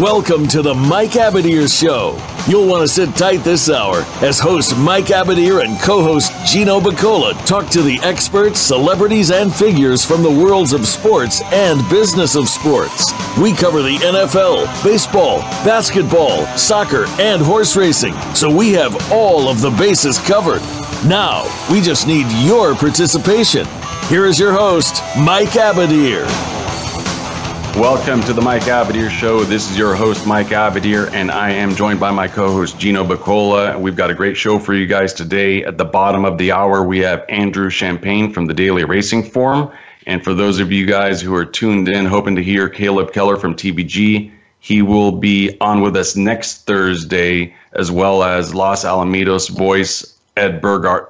Welcome to the Mike Abadir Show. You'll want to sit tight this hour as host Mike Abadir and co-host Gino Bacola talk to the experts, celebrities, and figures from the worlds of sports and business of sports. We cover the NFL, baseball, basketball, soccer, and horse racing, so we have all of the bases covered. Now, we just need your participation. Here is your host, Mike Abadir. Welcome to the Mike Abadir Show. This is your host, Mike Abadir, and I am joined by my co-host, Gino Bacola. We've got a great show for you guys today. At the bottom of the hour, we have Andrew Champagne from the Daily Racing Forum. And for those of you guys who are tuned in, hoping to hear Caleb Keller from TBG, he will be on with us next Thursday, as well as Los Alamitos voice, Ed Burgart.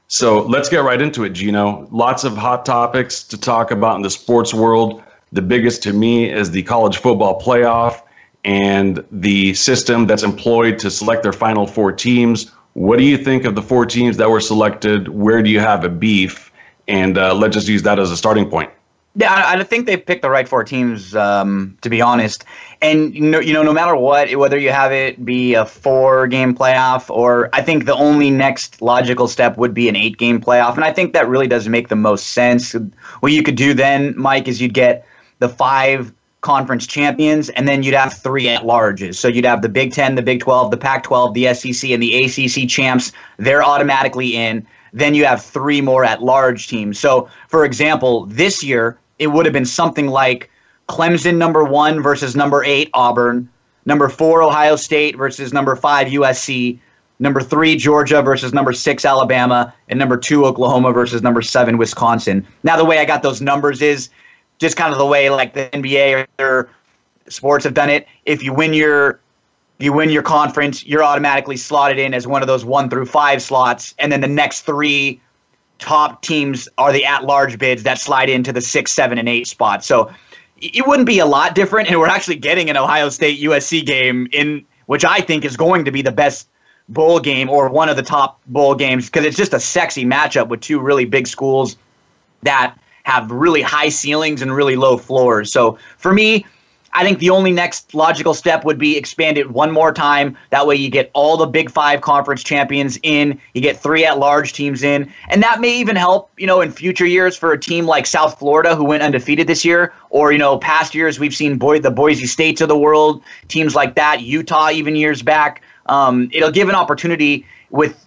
So let's get right into it, Gino. Lots of hot topics to talk about in the sports world. The biggest to me is the college football playoff and the system that's employed to select their final four teams. What do you think of the four teams that were selected? Where do you have a beef? And let's just use that as a starting point. Yeah, I think they picked the right four teams, to be honest. And, no matter what, whether you have it be a 4-game playoff or I think the only next logical step would be an 8-game playoff. And I think that really does make the most sense. What you could do then, Mike, is you'd get the 5 conference champions, and then you'd have 3 at-larges. So you'd have the Big Ten, the Big 12, the Pac-12, the SEC, and the ACC champs. They're automatically in. Then you have 3 more at-large teams. So, for example, this year, it would have been something like Clemson number 1 versus number 8 Auburn, number 4 Ohio State versus number 5 USC, number 3 Georgia versus number 6 Alabama, and number 2 Oklahoma versus number 7 Wisconsin. Now, the way I got those numbers is just kind of the way like the NBA or other sports have done it. If you win your conference, you're automatically slotted in as one of those 1 through 5 slots, and then the next 3 top teams are the at-large bids that slide into the 6, 7, and 8 spots. So it wouldn't be a lot different, and we're actually getting an Ohio State USC game in which I think is going to be the best bowl game or one of the top bowl games because it's just a sexy matchup with 2 really big schools that have really high ceilings and really low floors. So for me, I think the only next logical step would be expand it one more time. That way you get all the Big 5 conference champions in, you get 3 at-large teams in, and that may even help, in future years for a team like South Florida who went undefeated this year, or, past years we've seen the Boise States of the world, teams like that, Utah even years back. It'll give an opportunity with,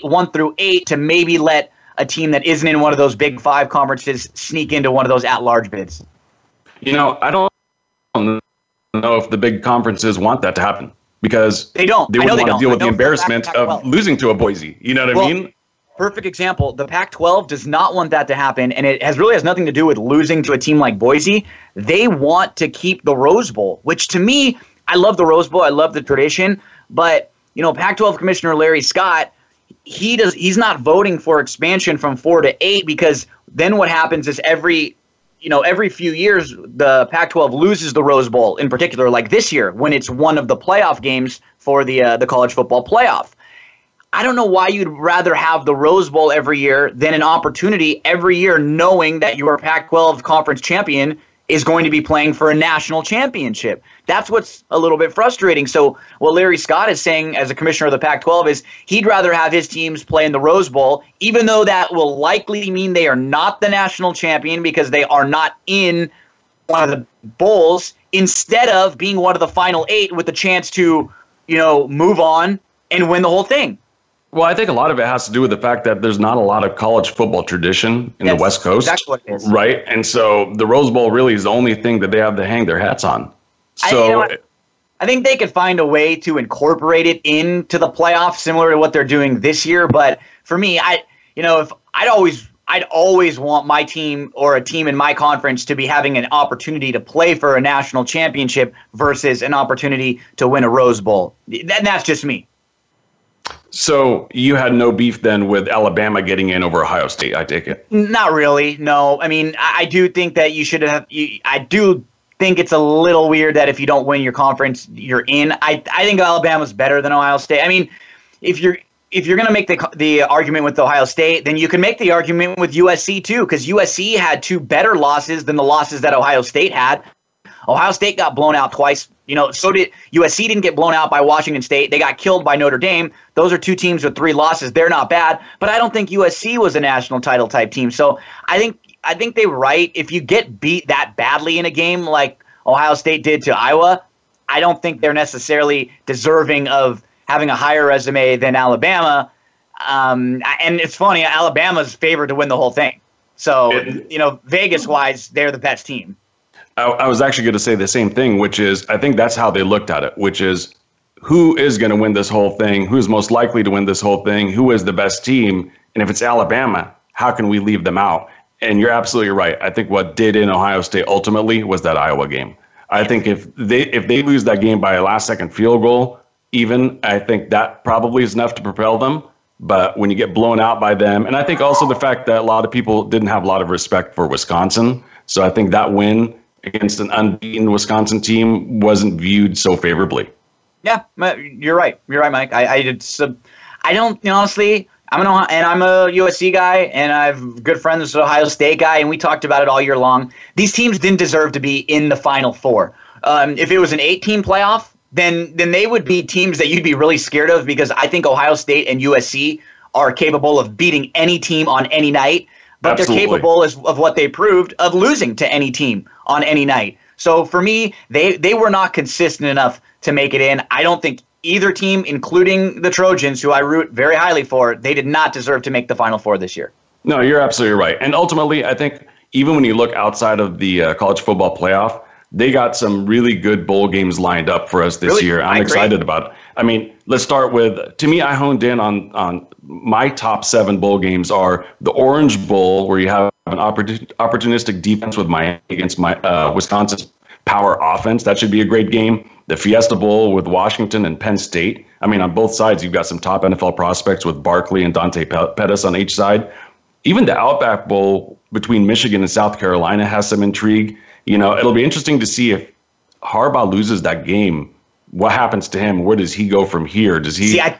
1 through 8 to maybe let a team that isn't in one of those Big 5 conferences sneak into one of those at-large bids. I don't know if the big conferences want that to happen because they don't. They wouldn't want to deal with the embarrassment of losing to a Boise. You know what I mean? Perfect example. The Pac-12 does not want that to happen, and it really has nothing to do with losing to a team like Boise. They want to keep the Rose Bowl, which to me, I love the Rose Bowl. I love the tradition, but Pac-12 Commissioner Larry Scott, he's not voting for expansion from 4 to 8 because then what happens is every few years the Pac-12 loses the Rose Bowl, in particular like this year when it's one of the playoff games for the college football playoff. I don't know why you'd rather have the Rose Bowl every year than an opportunity every year knowing that your Pac-12 conference champion is going to be playing for a national championship. That's what's a little bit frustrating. So what Larry Scott is saying as a commissioner of the Pac-12 is he'd rather have his teams play in the Rose Bowl, even though that will likely mean they are not the national champion because they are not in one of the bowls, instead of being one of the final 8 with the chance to, move on and win the whole thing. Well, I think a lot of it has to do with the fact that there's not a lot of college football tradition in the West Coast. Exactly what it is. Right? And so the Rose Bowl really is the only thing that they have to hang their hats on. So I think they could find a way to incorporate it into the playoffs similar to what they're doing this year. But for me, I'd always want my team or a team in my conference to be having an opportunity to play for a national championship versus an opportunity to win a Rose Bowl. And that's just me. So you had no beef then with Alabama getting in over Ohio State, I take it? Not really, no. I mean, I do think that you should have I do think it's a little weird that if you don't win your conference, you're in. I think Alabama's better than Ohio State. I mean, if you're going to make the argument with Ohio State, then you can make the argument with USC too, because USC had 2 better losses than the losses that Ohio State had. Ohio State got blown out twice. So did USC. Didn't get blown out by Washington State. They got killed by Notre Dame. Those are two teams with 3 losses. They're not bad, but I don't think USC was a national title type team. So I think they were right. If you get beat that badly in a game like Ohio State did to Iowa, I don't think they're necessarily deserving of having a higher resume than Alabama. And it's funny, Alabama's favored to win the whole thing. So, Vegas-wise, they're the best team. I was actually going to say the same thing, which is I think that's how they looked at it, which is who is going to win this whole thing? Who's most likely to win this whole thing? Who is the best team? And if it's Alabama, how can we leave them out? And you're absolutely right. I think what did in Ohio State ultimately was that Iowa game. I think if they lose that game by a last-second field goal, I think that probably is enough to propel them. But when you get blown out by them, and I think also the fact that a lot of people didn't have a lot of respect for Wisconsin, so I think that win against an unbeaten Wisconsin team wasn't viewed so favorably. Yeah, you're right. You're right, Mike. I don't honestly. I'm a USC guy, and I have good friends with Ohio State guy, and we talked about it all year long. These teams didn't deserve to be in the Final Four. If it was an 8-team playoff, then they would be teams that you'd be really scared of, because I think Ohio State and USC are capable of beating any team on any night, but Absolutely. They're capable of what they proved of losing to any team on any night. So for me, they were not consistent enough to make it in. I don't think either team, including the Trojans, who I root very highly for, they did not deserve to make the Final Four this year. No, you're absolutely right. And ultimately, I think even when you look outside of the college football playoff, they got some really good bowl games lined up for us this year. I'm excited about it. I mean, let's start with, to me, I honed in on my top 7 bowl games are the Orange Bowl, where you have an opportunistic defense with Miami against Wisconsin's power offense. That should be a great game. The Fiesta Bowl with Washington and Penn State. I mean, on both sides, you've got some top NFL prospects with Barkley and Dante Pettis on each side. Even the Outback Bowl between Michigan and South Carolina has some intrigue. It'll be interesting to see if Harbaugh loses that game. What happens to him? Where does he go from here? Does he? See, I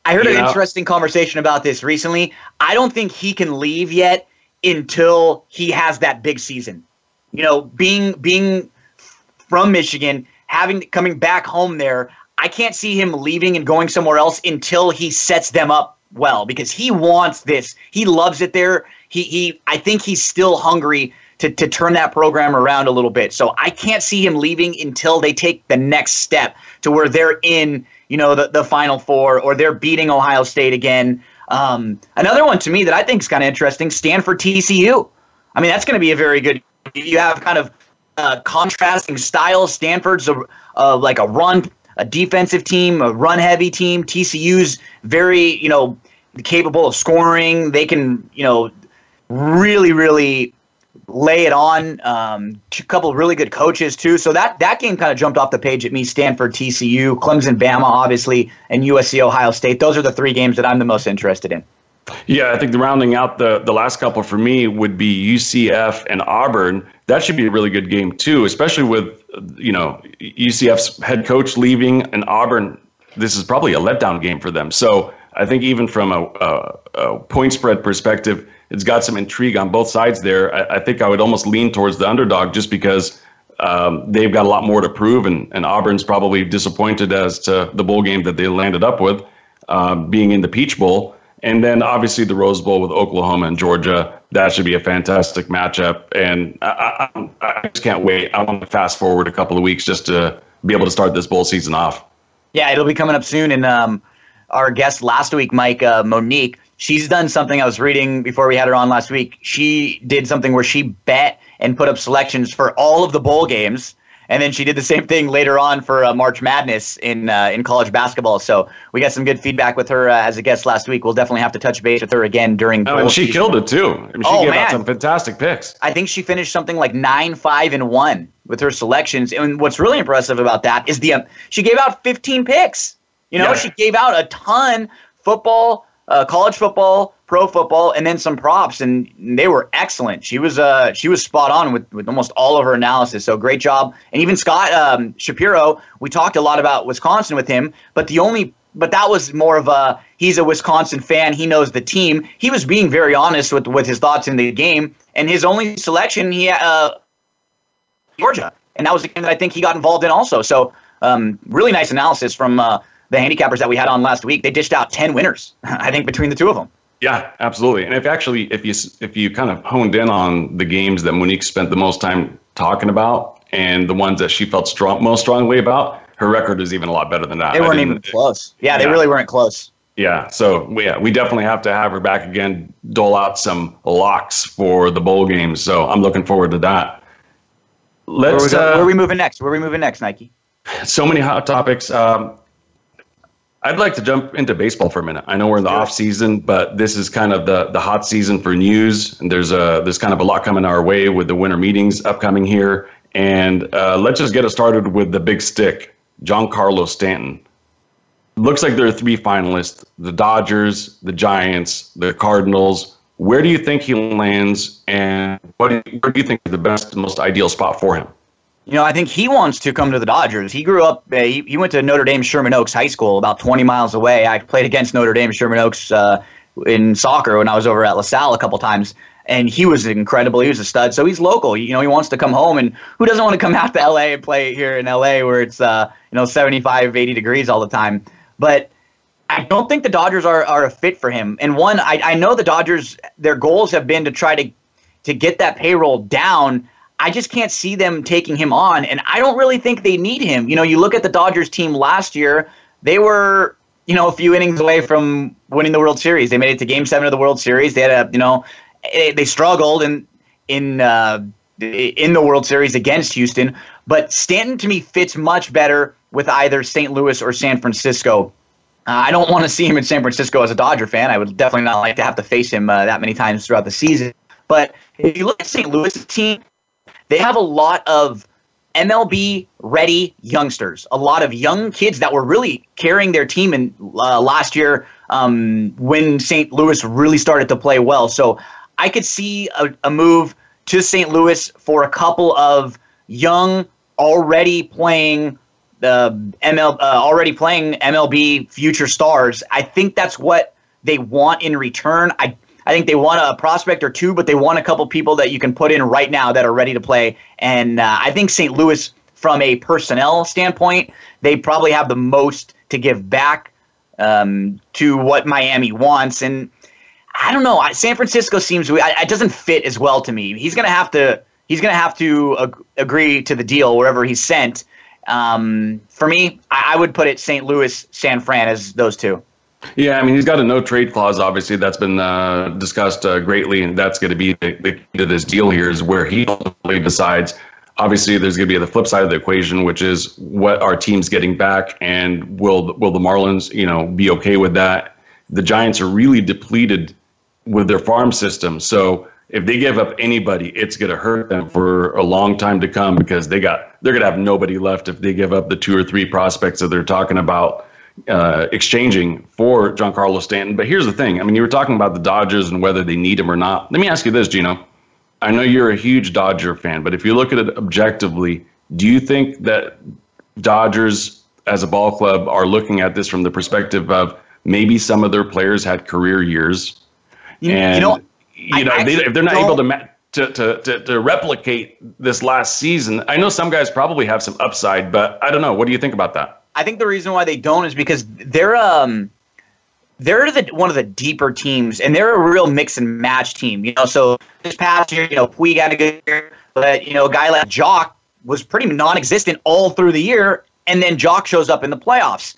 heard an interesting conversation about this recently. I don't think he can leave yet until he has that big season. Being from Michigan, coming back home there, I can't see him leaving and going somewhere else until he sets them up well, because he wants this. He loves it there. I think he's still hungry to turn that program around a little bit. So I can't see him leaving until they take the next step to where they're in, the Final Four, or they're beating Ohio State again. Another one to me that I think is kind of interesting, Stanford TCU. I mean, that's going to be a very good. You have kind of contrasting styles. Stanford's like a defensive team, a run-heavy team. TCU's very, capable of scoring. They can, really, really lay it on. A couple of really good coaches too. So that game kind of jumped off the page at me. Stanford, TCU, Clemson, Bama, obviously, and USC, Ohio State. Those are the 3 games that I'm the most interested in. Yeah, I think the rounding out the last couple for me would be UCF and Auburn. That should be a really good game too, especially with UCF's head coach leaving, and Auburn. This is probably a letdown game for them. So I think even from a point spread perspective, it's got some intrigue on both sides there. I think I would almost lean towards the underdog just because they've got a lot more to prove, and Auburn's probably disappointed as to the bowl game that they landed up with, being in the Peach Bowl. And then obviously the Rose Bowl with Oklahoma and Georgia. That should be a fantastic matchup. And I just can't wait. I want to fast forward a couple of weeks just to be able to start this bowl season off. Yeah, it'll be coming up soon. And our guest last week, Mike, Monique, she's done something I was reading before we had her on last week. She did something where she bet and put up selections for all of the bowl games. And then she did the same thing later on for March Madness in college basketball. So we got some good feedback with her as a guest last week. We'll definitely have to touch base with her again during. Oh, and she killed it too. I mean, she gave out some fantastic picks. I think she finished something like 9-5-1 with her selections. And what's really impressive about that is she gave out 15 picks. She gave out a ton: football, college football, pro football, and then some props, and they were excellent. She was spot on with almost all of her analysis. So great job. And even Scott Shapiro, we talked a lot about Wisconsin with him, but that was more of he's a Wisconsin fan. He knows the team. He was being very honest with his thoughts in the game, and his only selection Georgia. and that was the game that I think he got involved in also. So really nice analysis from the handicappers that we had on last week. They dished out 10 winners, I think, between the two of them. Yeah, absolutely. And if you kind of honed in on the games that Monique spent the most time talking about and the ones that she felt most strongly about, her record is even a lot better than that. They weren't even close. Yeah, they really weren't close. Yeah, so we definitely have to have her back again, dole out some locks for the bowl games. So I'm looking forward to that. Where are we moving next? Nike? So many hot topics. I'd like to jump into baseball for a minute. I know we're in the off season, but this is kind of the hot season for news. And there's kind of a lot coming our way with the winter meetings upcoming here. And let's just get it started with the big stick, Giancarlo Stanton. Looks like there are 3 finalists: the Dodgers, the Giants, the Cardinals. Where do you think he lands, and where do you think is the best, most ideal spot for him? I think he wants to come to the Dodgers. He grew up, he went to Notre Dame Sherman Oaks High School, about 20 miles away. I played against Notre Dame Sherman Oaks in soccer when I was over at LaSalle a couple times, and he was incredible. He was a stud. So he's local. He wants to come home, and who doesn't want to come out to LA and play here in LA where it's 75, 80 degrees all the time. But I don't think the Dodgers are a fit for him. And one, I know the Dodgers, their goals have been to try to get that payroll down. I just can't see them taking him on, and I don't really think they need him. You look at the Dodgers team last year, they were, a few innings away from winning the World Series. They made it to Game 7 of the World Series. They had they struggled in the World Series against Houston, but Stanton to me fits much better with either St. Louis or San Francisco. I don't want to see him in San Francisco as a Dodger fan. I would definitely not like to have to face him that many times throughout the season. But if you look at St. Louis' team, they have a lot of MLB-ready youngsters, a lot of young kids that were really carrying their team in last year when St. Louis really started to play well. So I could see a move to St. Louis for a couple of young, already playing MLB future stars. I think that's what they want in return. I think they want a prospect or two, but they want a couple people that you can put in right now that are ready to play. And I think St. Louis, from a personnel standpoint, they probably have the most to give back to what Miami wants. And I don't know. San Francisco seems it doesn't fit as well to me. He's gonna have to agree to the deal wherever he's sent. For me, I would put it St. Louis, San Fran as those two. Yeah, I mean, he's got a no-trade clause, obviously. That's been discussed greatly, and that's going to be the key to this deal here is where he ultimately decides. Obviously, there's going to be the flip side of the equation, which is what our team's getting back, and will the Marlins, be okay with that? The Giants are really depleted with their farm system, so if they give up anybody, it's going to hurt them for a long time to come because they're going to have nobody left if they give up the 2 or 3 prospects that they're talking about exchanging for Giancarlo Stanton. But here's the thing. I mean, you were talking about the Dodgers and whether they need him or not. Let me ask you this, Gino. I know you're a huge Dodger fan, but if you look at it objectively, do you think that Dodgers as a ball club are looking at this from the perspective of maybe some of their players had career years? If they're not able to replicate this last season, I know some guys probably have some upside, but I don't know. What do you think about that? I think the reason why they don't is because they're one of the deeper teams, and they're a real mix and match team. So this past year, Puig had a good year, but a guy like Jock was pretty non-existent all through the year, and then Jock shows up in the playoffs.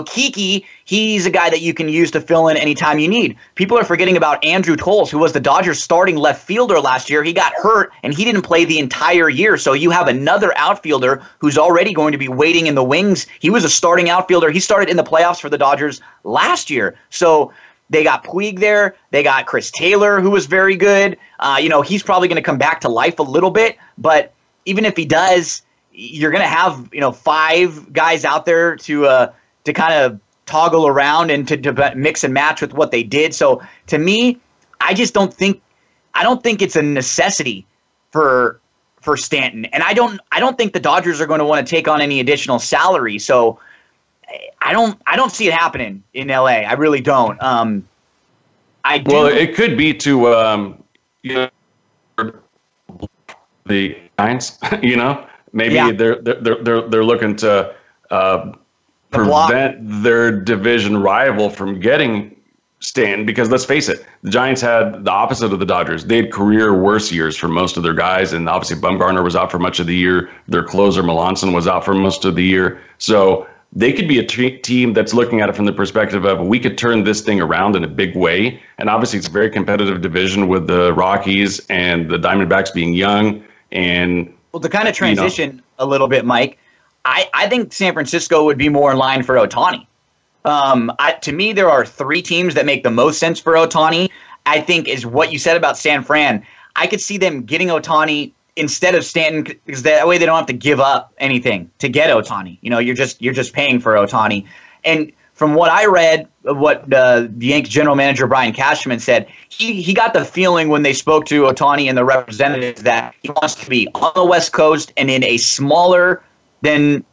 Kiki, he's a guy that you can use to fill in anytime you need. People are forgetting about Andrew Toles, who was the Dodgers' starting left fielder last year. He got hurt, and he didn't play the entire year. So you have another outfielder who's already going to be waiting in the wings. He was a starting outfielder. He started in the playoffs for the Dodgers last year. So they got Puig there. They got Chris Taylor, who was very good. He's probably going to come back to life a little bit. But even if he does, you're going to have 5 guys out there to kind of toggle around and to mix and match with what they did. So to me, I don't think it's a necessity for Stanton, and I don't think the Dodgers are going to want to take on any additional salary. So I don't see it happening in LA. I really don't. Well, it could be to the Giants, Maybe Yeah. they're looking to prevent their division rival from getting Stanton, because let's face it, the Giants had the opposite of the Dodgers. They had career worse years for most of their guys, and obviously Bumgarner was out for much of the year. Their closer Melanson was out for most of the year. So they could be a team that's looking at it from the perspective of, we could turn this thing around in a big way. And obviously it's a very competitive division with the Rockies and the Diamondbacks being young. And well, to kind of transition a little bit, Mike, I think San Francisco would be more in line for Ohtani. To me, there are three teams that make the most sense for Ohtani. I think is what you said about San Fran. I could see them getting Ohtani instead of Stanton, because that way they don't have to give up anything to get Ohtani. You're just paying for Ohtani. And from what I read, what the Yankees general manager Brian Cashman said, he got the feeling when they spoke to Ohtani and the representatives that he wants to be on the West Coast and in a smaller than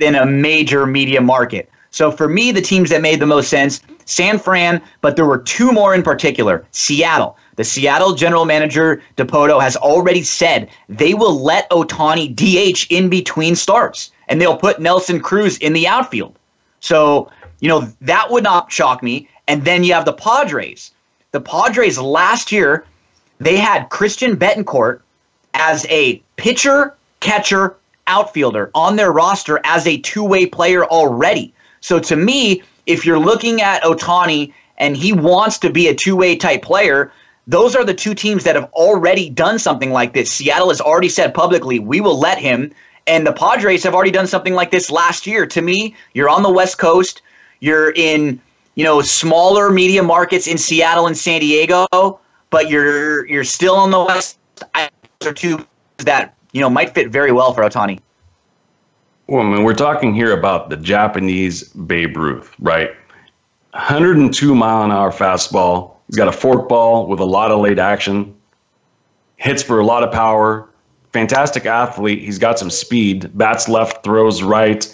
a major media market. So for me, the teams that made the most sense, San Fran, but there were two more in particular. Seattle. The Seattle general manager, DePoto, has already said they will let Ohtani DH in between starts, and they'll put Nelson Cruz in the outfield. So, that would not shock me. And then you have the Padres. The Padres last year, they had Christian Betancourt as a pitcher, catcher, outfielder on their roster as a two-way player already. So to me, if you're looking at Ohtani and he wants to be a two-way type player, those are the two teams that have already done something like this. Seattle has already said publicly, we will let him. And the Padres have already done something like this last year. To me, you're on the West Coast. You're in, smaller media markets in Seattle and San Diego, but you're still on the West. Those are two that, might fit very well for Ohtani. Well, we're talking here about the Japanese Babe Ruth, right? 102-mile-an-hour fastball. He's got a forkball with a lot of late action. Hits for a lot of power. Fantastic athlete. He's got some speed. Bats left, throws right.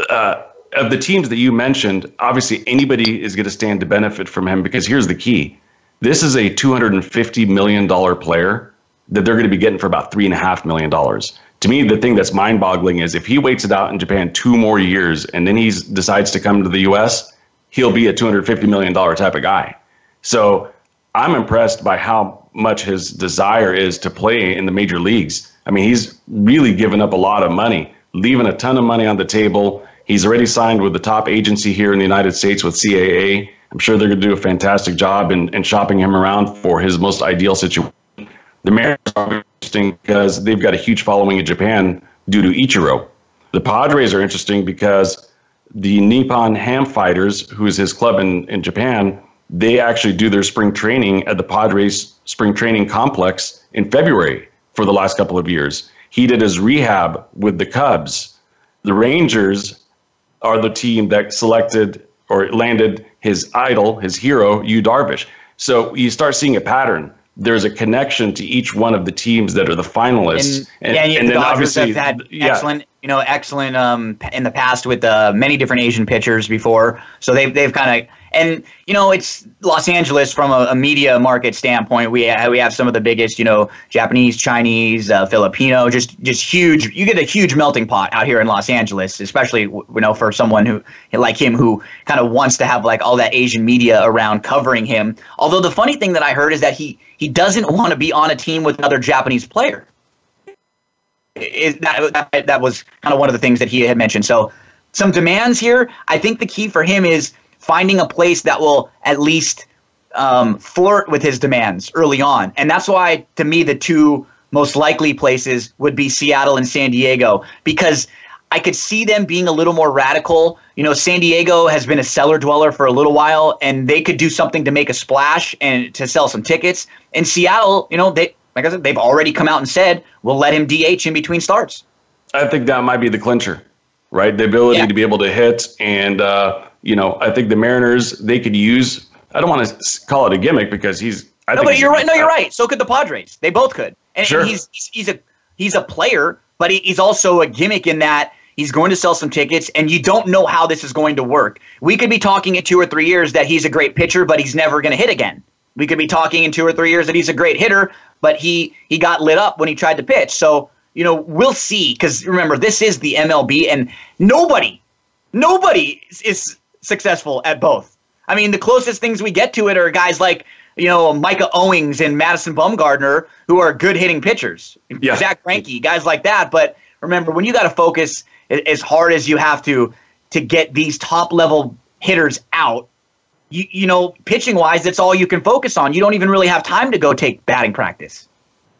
Of the teams that you mentioned, obviously anybody is going to stand to benefit from him, because here's the key. This is a $250 million player that they're going to be getting for about $3.5 million. To me, the thing that's mind-boggling is if he waits it out in Japan 2 more years and then he decides to come to the U.S., he'll be a $250 million type of guy. So I'm impressed by how much his desire is to play in the major leagues. I mean, he's really given up a lot of money, leaving a ton of money on the table. He's already signed with the top agency here in the United States with CAA. I'm sure they're going to do a fantastic job in shopping him around for his most ideal situation. The Mariners are interesting because they've got a huge following in Japan due to Ichiro. The Padres are interesting because the Nippon Ham Fighters, who is his club in Japan, they actually do their spring training at the Padres spring training complex in February for the last couple of years. He did his rehab with the Cubs. The Rangers are the team that selected or landed his idol, his hero, Yu Darvish. So you start seeing a pattern. There's a connection to each one of the teams that are the finalists. And the Dodgers have had excellent in the past with many different Asian pitchers before. So they've kind of, and it's Los Angeles from a media market standpoint. We have some of the biggest, Japanese, Chinese, Filipino, just huge. You get a huge melting pot out here in Los Angeles, especially for someone who like him who kind of wants to have like all that Asian media around covering him. Although the funny thing that I heard is that he doesn't want to be on a team with another Japanese player. That was kind of one of the things that he had mentioned. So some demands here. I think the key for him is finding a place that will at least flirt with his demands early on. And that's why, to me, the two most likely places would be Seattle and San Diego, because I could see them being a little more radical. San Diego has been a cellar dweller for a little while, and they could do something to make a splash and to sell some tickets. And Seattle, like I said, they've already come out and said, we'll let him DH in between starts. I think that might be the clincher, right? The ability to be able to hit. And, I think the Mariners, they could use, I don't want to call it a gimmick because you're right. No, you're right. So could the Padres. They both could. And sure. He's a player, but he's also a gimmick in that he's going to sell some tickets, and you don't know how this is going to work. We could be talking in 2 or 3 years that he's a great pitcher, but he's never going to hit again. We could be talking in 2 or 3 years that he's a great hitter, but he got lit up when he tried to pitch. So we'll see, because remember, this is the MLB, and nobody is successful at both. I mean, the closest things we get to it are guys like, Micah Owings and Madison Bumgarner, who are good hitting pitchers. Yeah. Zach Greinke, guys like that. But remember, when you got to focus as hard as you have to get these top level hitters out, pitching wise, that's all you can focus on. You don't even really have time to go take batting practice.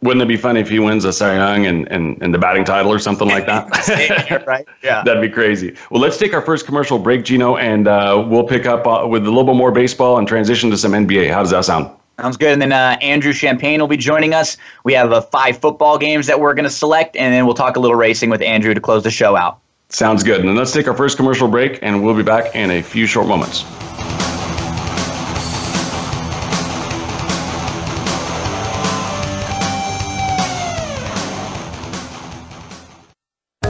Wouldn't it be funny if he wins a Cy Young and the batting title or something like that? Right? Yeah. That'd be crazy. Well, let's take our first commercial break, Gino, and we'll pick up with a little bit more baseball and transition to some NBA. How does that sound? Sounds good. And then Andrew Champagne will be joining us. We have 5 football games that we're going to select, and then we'll talk a little racing with Andrew to close the show out. Sounds good. And then let's take our first commercial break, and we'll be back in a few short moments.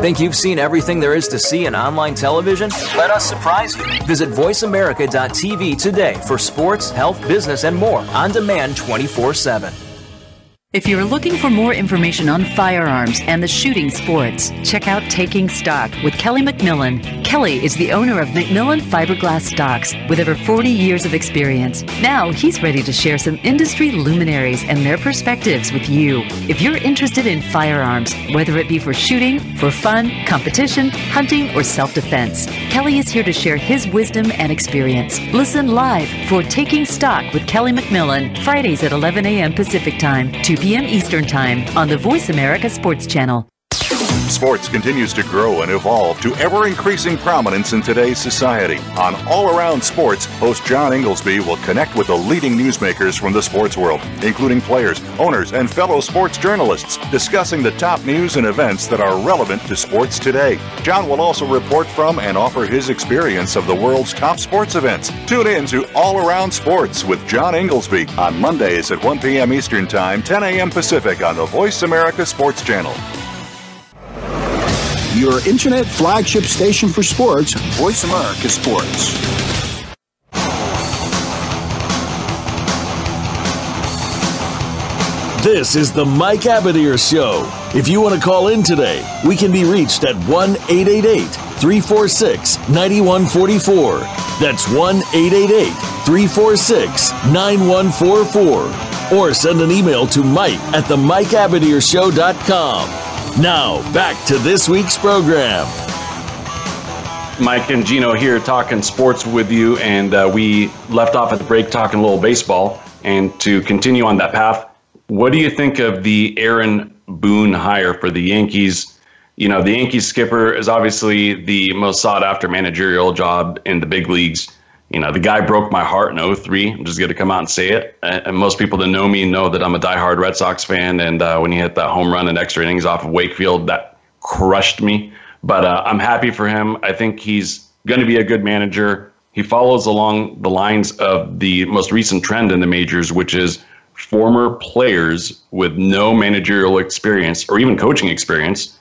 Think you've seen everything there is to see in online television? Let us surprise you. Visit voiceamerica.tv today for sports, health, business, and more on demand 24/7. If you're looking for more information on firearms and the shooting sports, check out Taking Stock with Kelly McMillan. Kelly is the owner of McMillan Fiberglass Stocks with over 40 years of experience. Now he's ready to share some industry luminaries and their perspectives with you. If you're interested in firearms, whether it be for shooting, for fun, competition, hunting, or self-defense, Kelly is here to share his wisdom and experience. Listen live for Taking Stock with Kelly McMillan, Fridays at 11 a.m. Pacific Time, 2 p.m. Eastern Time on the Voice America Sports Channel. Sports continues to grow and evolve to ever-increasing prominence in today's society. On All Around Sports, host John Inglesby will connect with the leading newsmakers from the sports world, including players, owners, and fellow sports journalists, discussing the top news and events that are relevant to sports today. John will also report from and offer his experience of the world's top sports events. Tune in to All Around Sports with John Inglesby on Mondays at 1 p.m. Eastern Time, 10 a.m. Pacific on the Voice America Sports Channel. Your internet flagship station for sports, Voice America Sports. This is the Mike Abadir Show. If you want to call in today, we can be reached at 1-888-346-9144. That's 1-888-346-9144. Or send an email to mike@themikeabadirshow.com. Now, back to this week's program. Mike and Gino here talking sports with you, and we left off at the break talking a little baseball. And to continue on that path, what do you think of the Aaron Boone hire for the Yankees? The Yankees skipper is obviously the most sought-after managerial job in the big leagues. The guy broke my heart in 2003. I'm just going to come out and say it. And most people that know me know that I'm a diehard Red Sox fan. And when he hit that home run in extra innings off of Wakefield, that crushed me. But I'm happy for him. I think he's going to be a good manager. He follows along the lines of the most recent trend in the majors, which is former players with no managerial experience or even coaching experience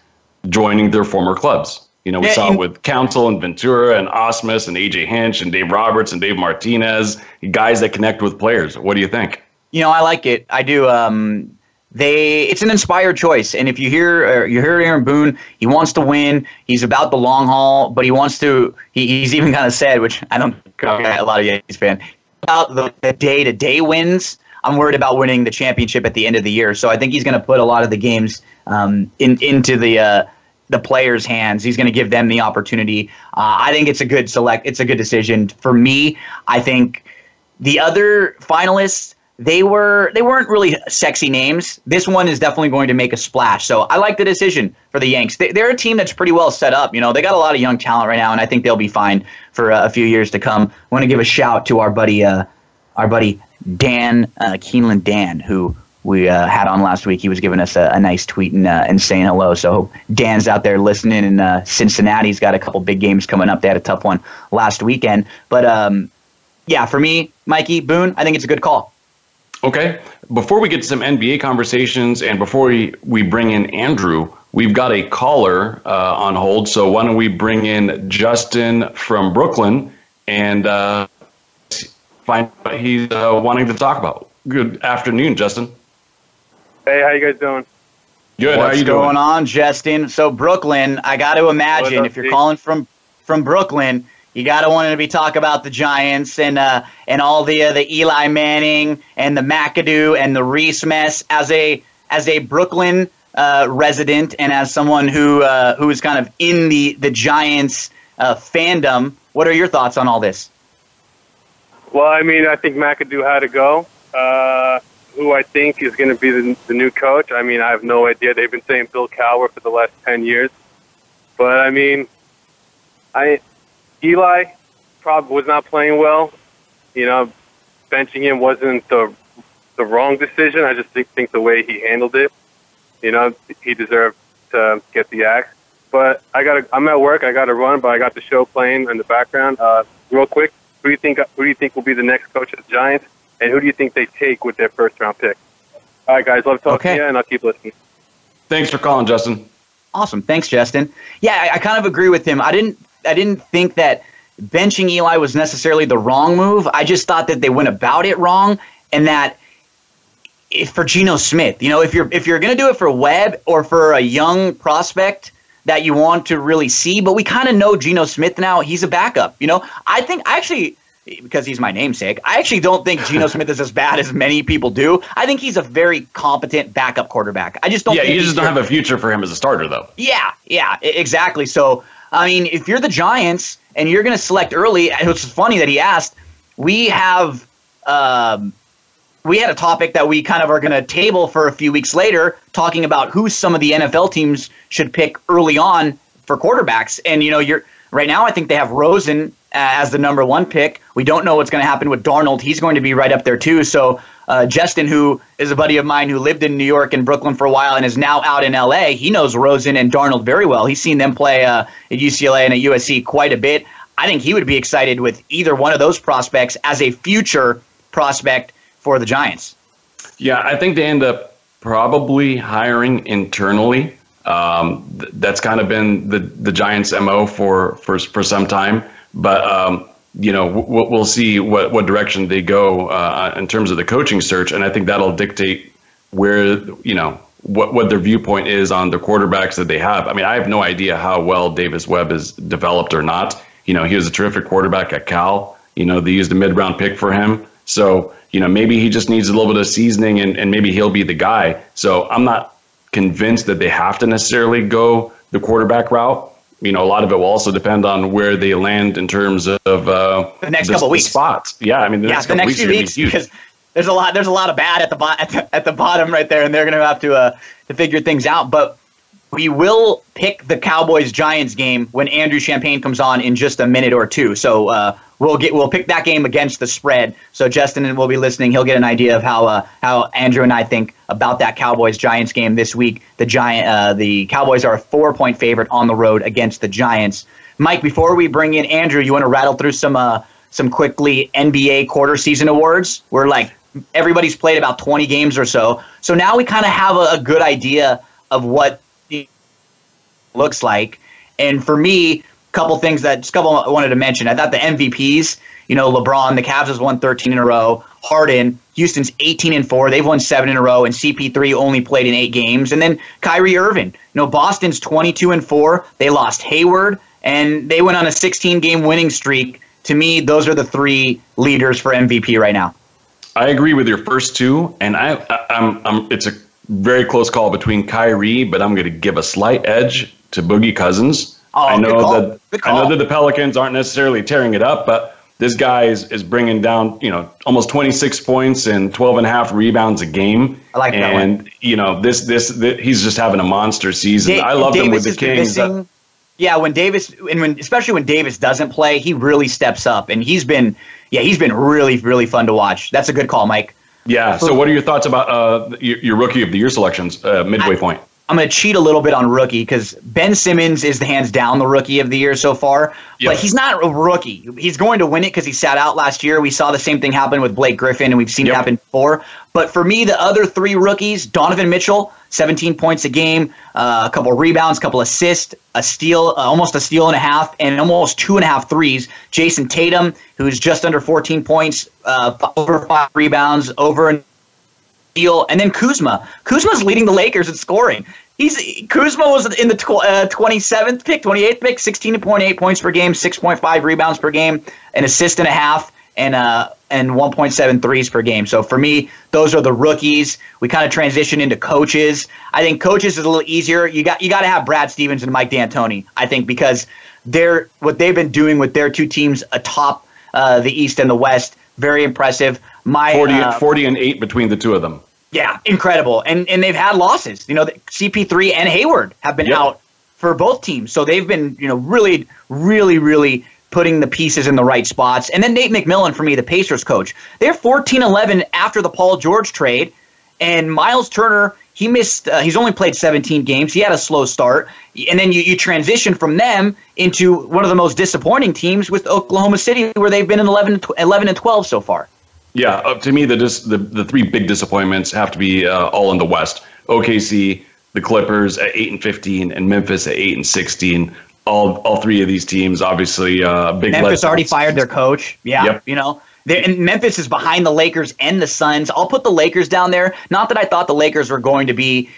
joining their former clubs. We saw it with Counsell and Ventura and Osmus and AJ Hinch and Dave Roberts and Dave Martinez, guys that connect with players. What do you think? I like it. I do. It's an inspired choice. And if you hear Aaron Boone, he wants to win. He's about the long haul, but he wants to. He's even kind of said, which I don't a lot of Yankees fan, about the day-to-day wins. I'm worried about winning the championship at the end of the year. So I think he's going to put a lot of the games into the players' hands. He's going to give them the opportunity. I think it's a good decision. For me, I think the other finalists, they weren't really sexy names. This one is definitely going to make a splash. So I like the decision for the Yanks. They're a team that's pretty well set up. They got a lot of young talent right now, and I think they'll be fine for a few years to come. I want to give a shout to our buddy Dan, Keeneland Dan, who we had on last week. He was giving us a nice tweet and saying hello. So Dan's out there listening, and Cincinnati's got a couple big games coming up. They had a tough one last weekend. But, for me, Mikey, Boone, I think it's a good call. Okay. Before we get to some NBA conversations and before we bring in Andrew, we've got a caller on hold. So why don't we bring in Justin from Brooklyn and find what he's wanting to talk about. Good afternoon, Justin. Hey, how you guys doing? Good. What's how you going doing? on, Justin? So Brooklyn, I got to imagine if you're calling from Brooklyn, you got to want to be talk about the Giants and all the Eli Manning and the McAdoo and the Reese mess. As a Brooklyn resident and as someone who is kind of in the Giants fandom, what are your thoughts on all this? Well, I mean, I think McAdoo had to go. Who I think is going to be the new coach. I mean, I have no idea. They've been saying Bill Cowher for the last 10 years. But, I mean, Eli probably was not playing well. You know, benching him wasn't the wrong decision. I just think the way he handled it, you know, he deserved to get the axe. But I'm at work. I got to run, but I got the show playing in the background. Real quick, who do you think will be the next coach of the Giants? And who do you think they take with their first-round pick? All right, guys, love talking to you, and I'll keep listening. Thanks for calling, Justin. Awesome. Thanks, Justin. Yeah, I kind of agree with him. I didn't think that benching Eli was necessarily the wrong move. I just thought that they went about it wrong, and that if for Geno Smith, you know, if you're going to do it for Webb or for a young prospect that you want to really see, but we kind of know Geno Smith now. He's a backup. You know, because he's my namesake, I actually don't think Geno Smith is as bad as many people do. I think he's a very competent backup quarterback. I just don't think you just don't have a future for him as a starter, though. Yeah, exactly. So, I mean, if you're the Giants and you're going to select early, it's funny that he asked, we had a topic that we kind of are going to table for a few weeks later, talking about who some of the NFL teams should pick early on for quarterbacks. And, you know, right now I think they have Rosen as the number one pick. We don't know what's going to happen with Darnold. He's going to be right up there too. So Justin, who is a buddy of mine who lived in New York and Brooklyn for a while and is now out in LA, he knows Rosen and Darnold very well. He's seen them play at UCLA and at USC quite a bit. I think he would be excited with either one of those prospects as a future prospect for the Giants. Yeah, I think they end up probably hiring internally. That's kind of been the Giants' MO for some time. But, you know, we'll see what direction they go in terms of the coaching search. And I think that'll dictate where, you know, what their viewpoint is on the quarterbacks that they have. I mean, I have no idea how well Davis Webb is developed or not. You know, he was a terrific quarterback at Cal. You know, they used a mid-round pick for him. So, you know, maybe he just needs a little bit of seasoning and maybe he'll be the guy. So I'm not convinced that they have to necessarily go the quarterback route. You know, a lot of it will also depend on where they land in terms of the next couple of weeks spots. Yeah, I mean, the next couple few weeks because there's a lot of bad at the bottom right there, and they're going to have to figure things out. But we will pick the Cowboys-Giants game when Andrew Champagne comes on in just a minute or two. So we'll pick that game against the spread. So Justin will be listening. He'll get an idea of how Andrew and I think about that Cowboys-Giants game this week. The Cowboys are a 4-point favorite on the road against the Giants. Mike, before we bring in Andrew, you want to rattle through some quickly NBA quarter season awards? We're like everybody's played about 20 games or so. So now we kind of have a good idea of what it looks like. And for me, a couple I wanted to mention. I thought the MVPs, you know, LeBron, the Cavs has won 13 in a row. Harden, Houston's 18-4. They've won 7 in a row, and CP3 only played in 8 games. And then Kyrie Irving. You know, Boston's 22-4. They lost Hayward, and they went on a 16-game winning streak. To me, those are the 3 leaders for MVP right now. I agree with your first 2, and it's a very close call between Kyrie, but I'm going to give a slight edge to Boogie Cousins. Oh, I know that the Pelicans aren't necessarily tearing it up, but this guy is bringing down, you know, almost 26 points and 12.5 rebounds a game. I like that one. And, you know, this he's just having a monster season. I love him with the Kings. Especially when Davis doesn't play, he really steps up, and he's been really, really fun to watch. That's a good call, Mike. Yeah. So what are your thoughts about your rookie of the year selections, midway point? I'm going to cheat a little bit on rookie because Ben Simmons is the hands down the rookie of the year so far. Yep. But he's not a rookie. He's going to win it because he sat out last year. We saw the same thing happen with Blake Griffin, and we've seen it happen before. But for me, the other 3 rookies, Donovan Mitchell, 17 points a game, a couple rebounds, a couple assists, a steal, almost a steal and a half, and almost 2.5 threes. Jason Tatum, who's just under 14 points, over 5 rebounds, over an steal, and then Kuzma. Kuzma's leading the Lakers in scoring. Kuzma was in the 27th pick, 28th pick, 16.8 points per game, 6.5 rebounds per game, an assist and a half, and 1.7 threes per game. So for me, those are the rookies. We kind of transition into coaches. I think coaches is a little easier. You got to have Brad Stevens and Mike D'Antoni, I think, because what they've been doing with their two teams atop the East and the West, very impressive. 40 and 8 between the two of them. Yeah, incredible. And they've had losses. CP3 and Hayward have been out for both teams. So they've been, really, really, really putting the pieces in the right spots. And then Nate McMillan, for me, the Pacers coach. They're 14-11 after the Paul George trade. And Miles Turner, he missed. He's only played 17 games. He had a slow start. And then you transition from them into one of the most disappointing teams with Oklahoma City, where they've been in 11 and 12 so far. Yeah, to me, the three big disappointments have to be all in the West. OKC, the Clippers at 8-15, and Memphis at 8-16. All three of these teams, obviously, big. Memphis already fired their coach. Yeah, yep. And Memphis is behind the Lakers and the Suns. I'll put the Lakers down there. Not that I thought the Lakers were going to be,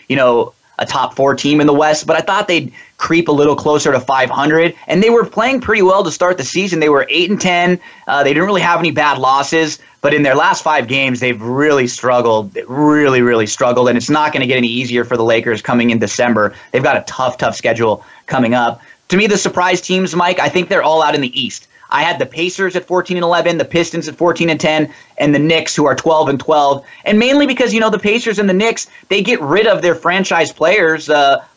a top 4 team in the West, but I thought they'd creep a little closer to 500. And they were playing pretty well to start the season. They were 8-10. They didn't really have any bad losses, but in their last 5 games, they've really struggled, really, really struggled. And it's not going to get any easier for the Lakers coming in December. They've got a tough schedule coming up. To me, the surprise teams, Mike, I think they're all out in the East. I had the Pacers at 14-11, the Pistons at 14-10, and the Knicks, who are 12-12. And mainly because, the Pacers and the Knicks, they get rid of their franchise players,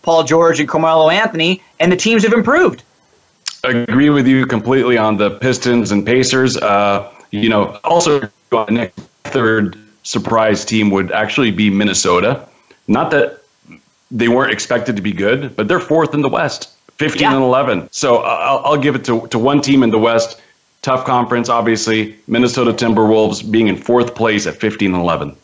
Paul George and Carmelo Anthony, and the teams have improved. I agree with you completely on the Pistons and Pacers. Also, the next third surprise team would actually be Minnesota. Not that they weren't expected to be good, but they're 4th in the West. 15-11. So I'll give it to one team in the West. Tough conference, obviously. Minnesota Timberwolves being in 4th place at 15-11.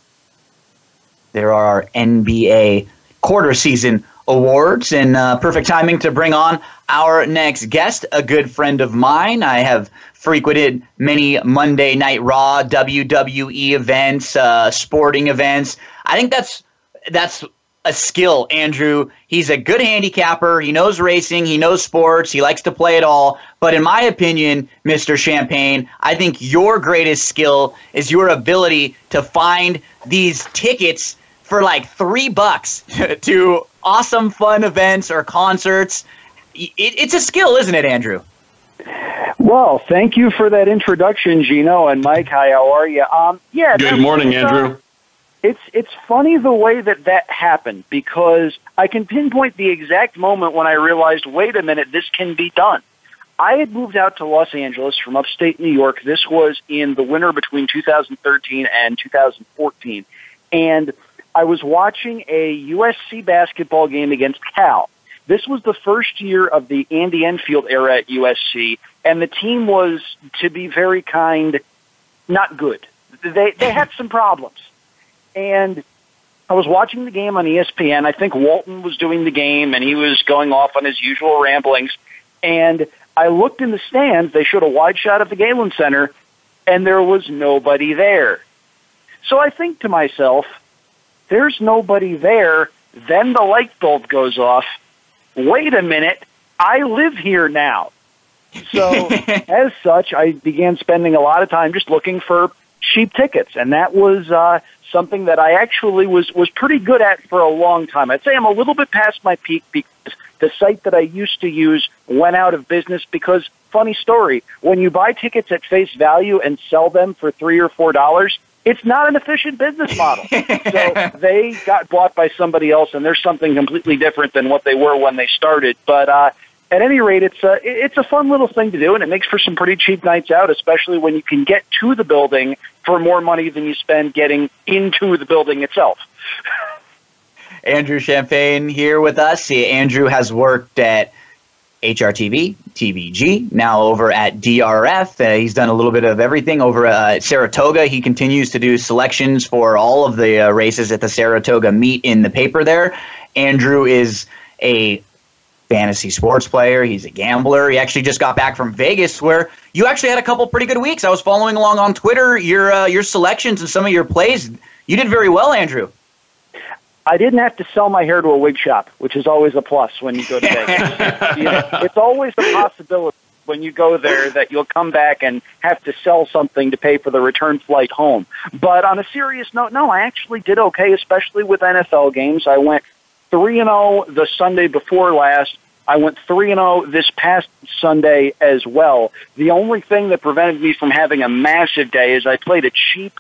There are our NBA quarter season awards, and perfect timing to bring on our next guest, a good friend of mine. I have frequented many Monday Night Raw, WWE events, sporting events. I think that's a skill, Andrew. He's a good handicapper. He knows racing. He knows sports. He likes to play it all. But in my opinion, Mr. Champagne, I think your greatest skill is your ability to find these tickets for like $3 to awesome, fun events or concerts. It's a skill, isn't it, Andrew? Well, thank you for that introduction, Gino. And Mike, hi, how are you? Good morning, Andrew. It's funny the way that happened, because I can pinpoint the exact moment when I realized, wait a minute, this can be done. I had moved out to Los Angeles from upstate New York. This was in the winter between 2013 and 2014. And I was watching a USC basketball game against Cal. This was the first year of the Andy Enfield era at USC, and the team was, to be very kind, not good. They had some problems. And I was watching the game on ESPN. I think Walton was doing the game, and he was going off on his usual ramblings. And I looked in the stands. They showed a wide shot of the Galen Center, and there was nobody there. So I think to myself, there's nobody there. Then the light bulb goes off. Wait a minute, I live here now. So as such, I began spending a lot of time just looking for cheap tickets, and that was something that I actually was pretty good at for a long time. I'd say I'm a little bit past my peak because the site that I used to use went out of business because, funny story, when you buy tickets at face value and sell them for $3 or $4, it's not an efficient business model. So they got bought by somebody else, and they're something completely different than what they were when they started. But at any rate, it's a fun little thing to do, and it makes for some pretty cheap nights out, especially when you can get to the building for more money than you spend getting into the building itself. Andrew Champagne here with us. Andrew has worked at HRTV, TVG, now over at DRF. He's done a little bit of everything over at Saratoga. He continues to do selections for all of the races at the Saratoga meet in the paper there. Andrew is a fantasy sports player. He's a gambler. He actually just got back from Vegas, where you actually had a couple pretty good weeks. I was following along on Twitter, your selections and some of your plays. You did very well, Andrew. I didn't have to sell my hair to a wig shop, which is always a plus when you go to Vegas. It's always a possibility when you go there that you'll come back and have to sell something to pay for the return flight home. But on a serious note, no, I actually did okay, especially with NFL games. I went 3-0 the Sunday before last. I went 3-0 this past Sunday as well. The only thing that prevented me from having a massive day is I played a cheap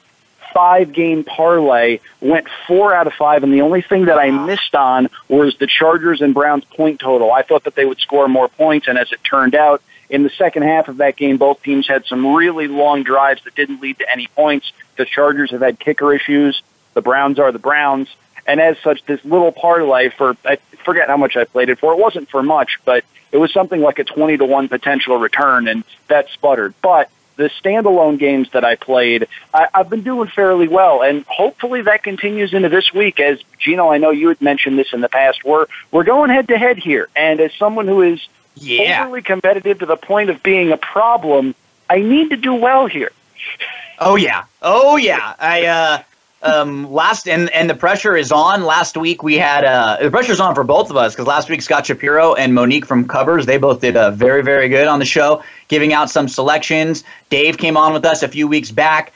5-game parlay, went 4 out of 5, and the only thing that I missed on was the Chargers and Browns point total. I thought that they would score more points, and as it turned out, in the second half of that game, both teams had some really long drives that didn't lead to any points. The Chargers have had kicker issues. The Browns are the Browns. And as such, this little parlay for, I forget how much I played it for. It wasn't for much, but it was something like a 20-1 potential return, and that sputtered. But the standalone games that I played, I've been doing fairly well, and hopefully that continues into this week. As Gino, I know you had mentioned this in the past. We're going head-to-head here, and as someone who is overly competitive to the point of being a problem, I need to do well here. Oh yeah. Last and the pressure is on. Last week we had the pressure's on for both of us because last week Scott Shapiro and Monique from Covers, they both did very, very good on the show, giving out some selections. Dave came on with us a few weeks back.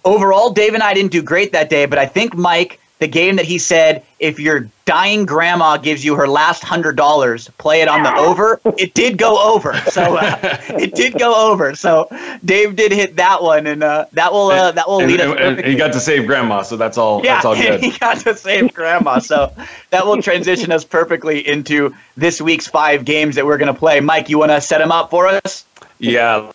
Overall, Dave and I didn't do great that day, but I think Mike, the game that he said, if your dying grandma gives you her last $100, play it on the over. It did go over. So it did go over. So Dave did hit that one, and that will lead us. And he got to save grandma, so that's all. Yeah, that's all good. He got to save grandma. So that will transition us perfectly into this week's 5 games that we're going to play. Mike, you want to set them up for us? Yeah.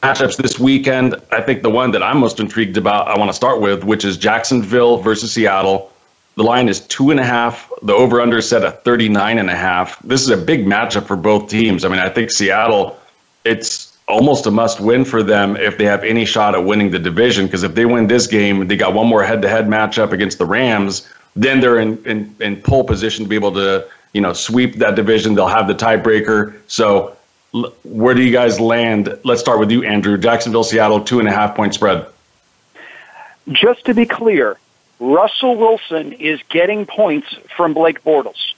Matchups this weekend, I think the one that I'm most intrigued about, I want to start with, which is Jacksonville versus Seattle. The line is 2.5. The over-under is set at 39.5. This is a big matchup for both teams. I mean, I think Seattle, it's almost a must-win for them if they have any shot at winning the division, because if they win this game, they got one more head-to-head matchup against the Rams, then they're in pole position to be able to, sweep that division. They'll have the tiebreaker. So where do you guys land? Let's start with you, Andrew. Jacksonville, Seattle, 2.5-point spread. Just to be clear, Russell Wilson is getting points from Blake Bortles.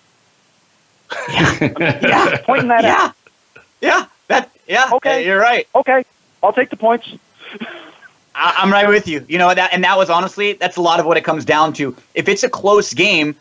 Yeah. Pointing that out. Yeah. Okay. You're right. Okay. I'll take the points. I'm right with you. That was honestly, that's a lot of what it comes down to. If it's a close game,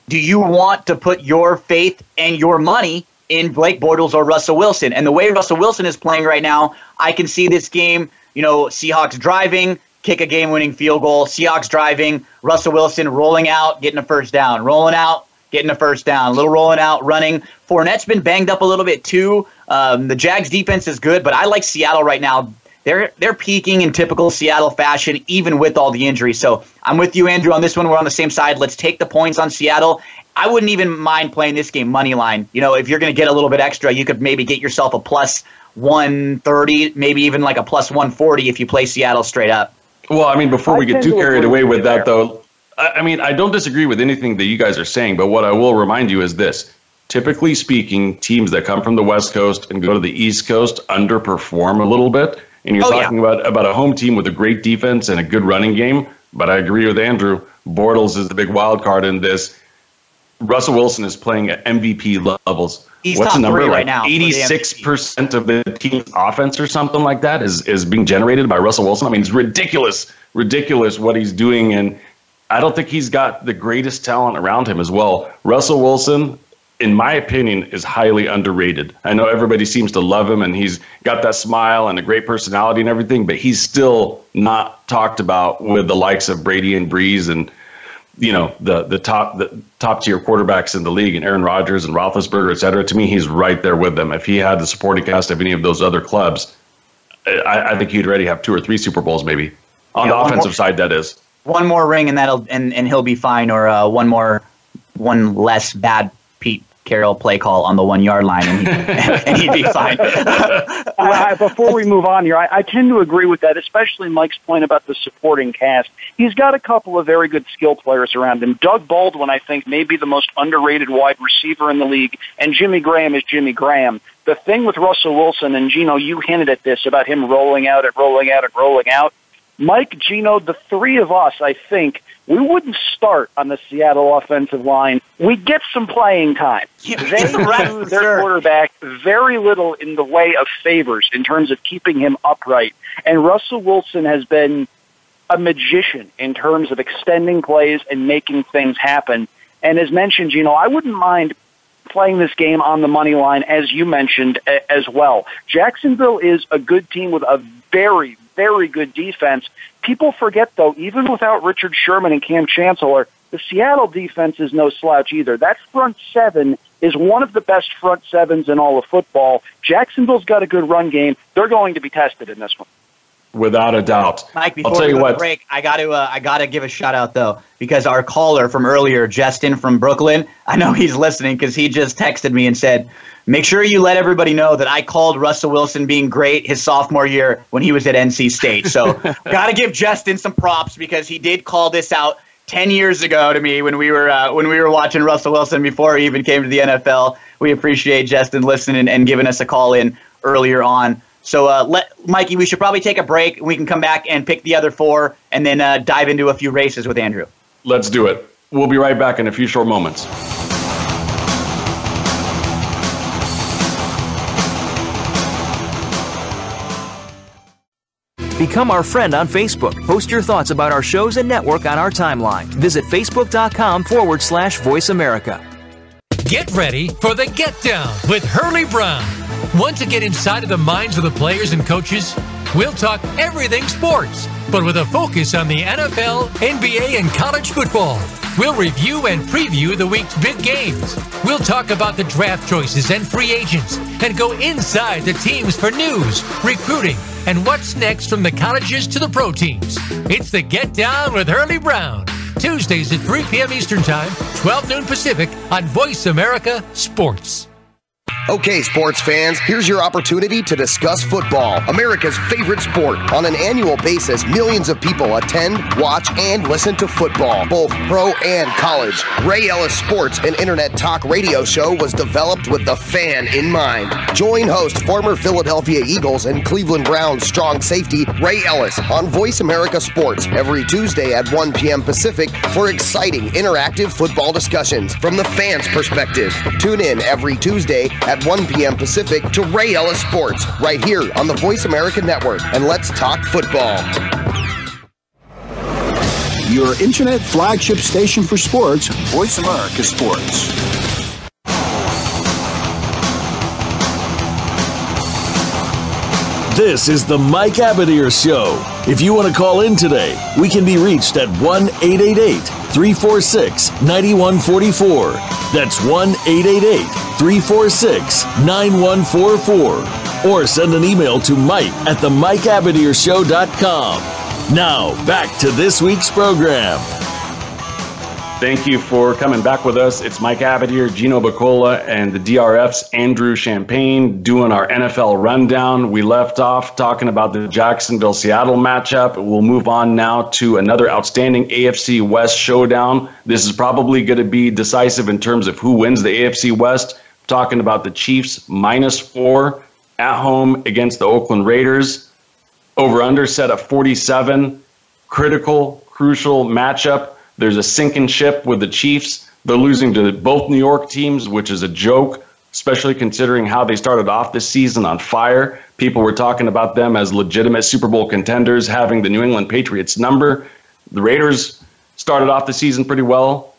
do you want to put your faith and your money in Blake Bortles or Russell Wilson? And the way Russell Wilson is playing right now, I can see this game, Seahawks driving, kick a game-winning field goal, Seahawks driving, Russell Wilson rolling out, getting a first down, rolling out, getting a first down, a little rolling out, running. Fournette's been banged up a little bit too. The Jags defense is good, but I like Seattle right now. They're peaking in typical Seattle fashion, even with all the injuries. So I'm with you, Andrew, on this one. We're on the same side. Let's take the points on Seattle. I wouldn't even mind playing this game money line. If you're going to get a little bit extra, you could maybe get yourself a plus 130, maybe even like a plus 140 if you play Seattle straight up. Well, I mean, before we get too carried away with that, though, I mean, I don't disagree with anything that you guys are saying, but what I will remind you is this. Typically speaking, teams that come from the West Coast and go to the East Coast underperform a little bit. And you're talking about a home team with a great defense and a good running game. But I agree with Andrew. Bortles is the big wild card in this. Russell Wilson is playing at MVP levels. He's What's top the number? 3 right like now. 86% of the team's offense or something like that is being generated by Russell Wilson. I mean, it's ridiculous what he's doing. And I don't think he's got the greatest talent around him as well. Russell Wilson, in my opinion, is highly underrated. I know everybody seems to love him, and he's got that smile and a great personality and everything, but he's still not talked about with the likes of Brady and Breeze and the top tier quarterbacks in the league, and Aaron Rodgers and Roethlisberger, et cetera. To me, he's right there with them. If he had the supporting cast of any of those other clubs, I think he'd already have 2 or 3 Super Bowls, maybe on the offensive side. That is one more ring, and and he'll be fine, or one less bad Pete Carroll play call on the 1 yard line, and he'd be fine. Before we move on here, I tend to agree with that, especially Mike's point about the supporting cast. He's got a couple of very good skill players around him. Doug Baldwin, I think, may be the most underrated wide receiver in the league, and Jimmy Graham is Jimmy Graham. The thing with Russell Wilson, and Gino, you hinted at this about him rolling out. Mike, Gino, the three of us, I think, we wouldn't start on the Seattle offensive line. We'd get some playing time. They do their quarterback very little in the way of favors in terms of keeping him upright. And Russell Wilson has been a magician in terms of extending plays and making things happen. And as mentioned, I wouldn't mind playing this game on the money line, as you mentioned, as well. Jacksonville is a good team with a very, very good defense. People forget, though, even without Richard Sherman and Cam Chancellor, the Seattle defense is no slouch either. That front seven is one of the best front sevens in all of football. Jacksonville's got a good run game. They're going to be tested in this one. Without a doubt. Mike, before we go to break, I gotta give a shout out though, because our caller from earlier, Justin from Brooklyn, I know he's listening because he just texted me and said, make sure you let everybody know that I called Russell Wilson being great his sophomore year when he was at NC State. So gotta give Justin some props because he did call this out 10 years ago to me when we were watching Russell Wilson before he even came to the NFL. We appreciate Justin listening and giving us a call in earlier on. So, Mikey, we should probably take a break. We can come back and pick the other four and then dive into a few races with Andrew. Let's do it. We'll be right back in a few short moments. Become our friend on Facebook. Post your thoughts about our shows and network on our timeline. Visit facebook.com/Voice America. Get ready for the Get Down with Hurley Brown. Want to get inside of the minds of the players and coaches? We'll talk everything sports, but with a focus on the NFL, NBA, and college football. We'll review and preview the week's big games. We'll talk about the draft choices and free agents and go inside the teams for news, recruiting, and what's next from the colleges to the pro teams. It's the Get Down with Hurley Brown. Tuesdays at 3 p.m. Eastern Time, 12 noon Pacific on Voice America Sports. Okay, sports fans, here's your opportunity to discuss football, America's favorite sport. On an annual basis, millions of people attend, watch, and listen to football, both pro and college. Ray Ellis Sports, an internet talk radio show, was developed with the fan in mind. Join host, former Philadelphia Eagles and Cleveland Browns strong safety Ray Ellis on Voice America Sports every Tuesday at 1 p.m. Pacific for exciting, interactive football discussions from the fans' perspective. Tune in every Tuesday at 1 p.m. Pacific to Ray Ellis Sports, right here on the Voice America Network. And let's talk football. Your internet flagship station for sports, Voice America Sports. This is the Mike Abadir Show. If you want to call in today, we can be reached at 1-888-346-9144. That's 1-888-346-9144. Or send an email to mike@themikeabadirshow.com. Now, back to this week's program. Thank you for coming back with us. It's Mike Abadir, Gino Bacola, and the DRF's Andrew Champagne doing our NFL rundown. We left off talking about the Jacksonville-Seattle matchup. We'll move on now to another outstanding AFC West showdown. This is probably going to be decisive in terms of who wins the AFC West. Talking about the Chiefs -4 at home against the Oakland Raiders. Over-under set at 47. Critical, crucial matchup. There's a sinking ship with the Chiefs. They're losing to both New York teams, which is a joke, especially considering how they started off this season on fire. People were talking about them as legitimate Super Bowl contenders, having the New England Patriots number. The Raiders started off the season pretty well,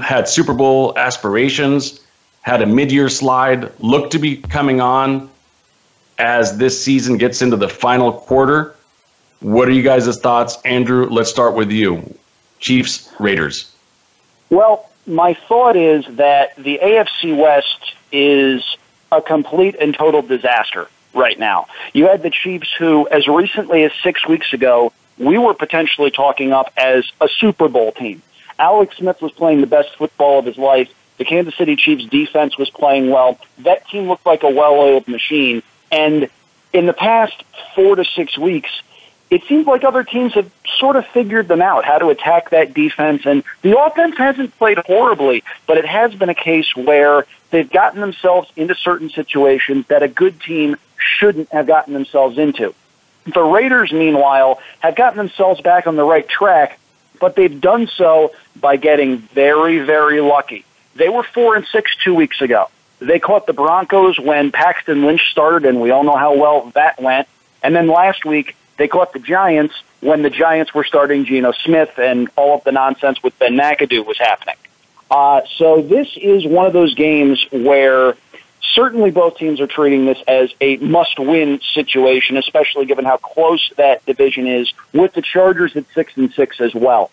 had Super Bowl aspirations, had a mid-year slide, looked to be coming on as this season gets into the final quarter. What are you guys' thoughts? Andrew, let's start with you. Chiefs, Raiders. Well, my thought is that the AFC West is a complete and total disaster right now. You had the Chiefs who, as recently as 6 weeks ago, we were potentially talking up as a Super Bowl team. Alex Smith was playing the best football of his life. The Kansas City Chiefs defense was playing well. That team looked like a well-oiled machine. And in the past 4 to 6 weeks, it seems like other teams have sort of figured them out, how to attack that defense. And the offense hasn't played horribly, but it has been a case where they've gotten themselves into certain situations that a good team shouldn't have gotten themselves into. The Raiders, meanwhile, have gotten themselves back on the right track, but they've done so by getting very, very lucky. They were 4-6 2 weeks ago. They caught the Broncos when Paxton Lynch started, and we all know how well that went. And then last week, they caught the Giants when the Giants were starting Geno Smith and all of the nonsense with Ben McAdoo was happening. So this is one of those games where certainly both teams are treating this as a must-win situation, especially given how close that division is, with the Chargers at 6-6 as well.